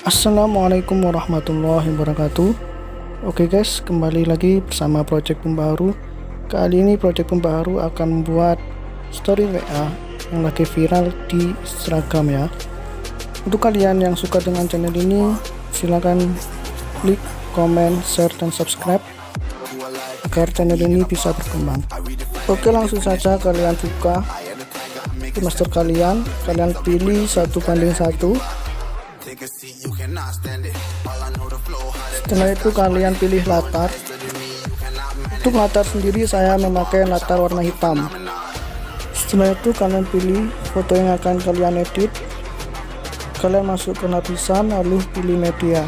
Assalamualaikum warahmatullahi wabarakatuh. Oke guys, kembali lagi bersama project pembaru. Kali ini project pembaru akan membuat story WA yang lagi viral di Instagram ya. Untuk kalian yang suka dengan channel ini, silahkan klik, komen, share, dan subscribe agar channel ini bisa berkembang. Oke, langsung saja kalian buka master kalian pilih 1:1. Setelah itu kalian pilih latar. Untuk latar sendiri saya memakai latar warna hitam. Setelah itu kalian pilih foto yang akan kalian edit. Kalian masuk ke lapisan lalu pilih media.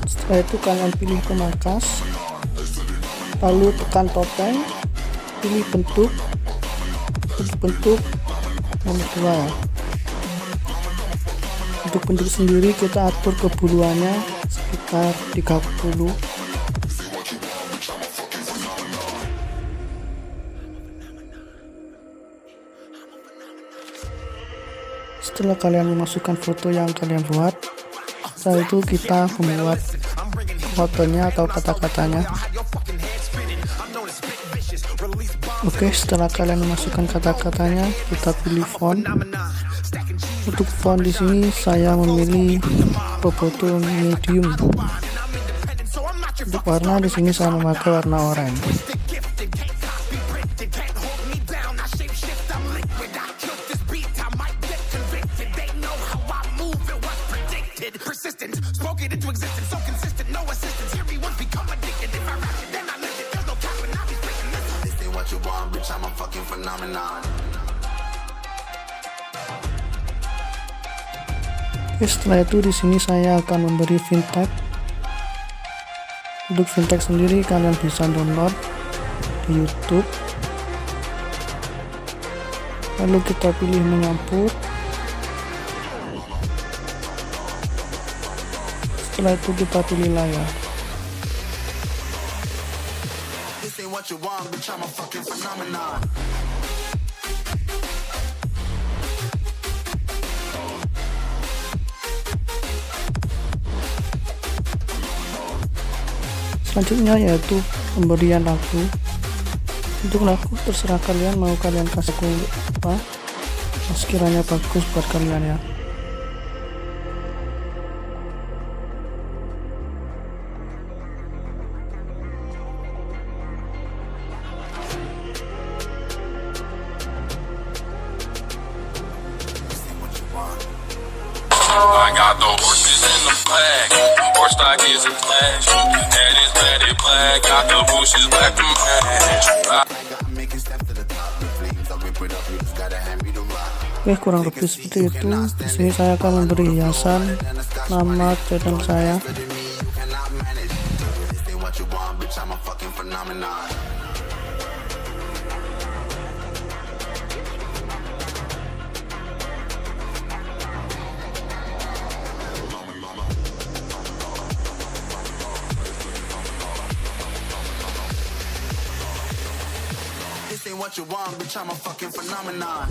Setelah itu kalian pilih pemangkas, lalu tekan topeng, pilih bentuk nomor 2 ya. Untuk bentuk sendiri kita atur kebuluannya sekitar 30. Setelah kalian memasukkan foto yang kalian buat, setelah itu kita membuat fotonya atau kata-katanya. Oke, setelah kalian memasukkan kata-katanya, kita pilih font. Untuk font di sini saya memilih foto medium. Untuk warna di sini saya memakai warna oranye. Oke, setelah itu di sini saya akan memberi vintage. Untuk vintage sendiri kalian bisa download di YouTube. Lalu kita pilih menyampur. Setelah itu kita pilih layar. Selanjutnya yaitu pemberian lagu. Untuk lagu terserah kalian, mau kalian kasih apa sekiranya bagus buat kalian ya. I got the horses in the flag. Horse stock is a flash. Head is ready black. Got the bushes black to match. Oke, kurang lebih seperti itu. Di sini saya akan memberi hiasan nama channel saya. This ain't what you want, bitch, I'm a fucking phenomenon.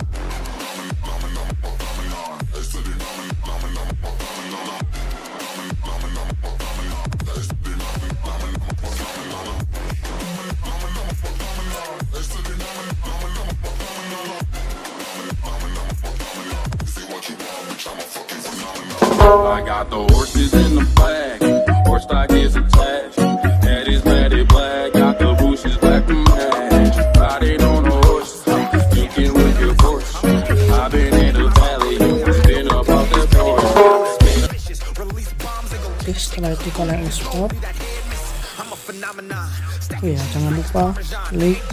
I got the horses in the back. Horse stock is attached. Head is matted black. Got the bushes black to match. Riding on a horse. You can whip your horse. I've been in the valley. Been up off the porch. Oke, setelah itu kalian export. Oh ya, jangan lupa like,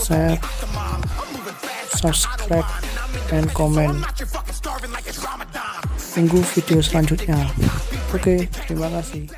share, subscribe, dan komen. Tunggu video selanjutnya. Oke, terima kasih.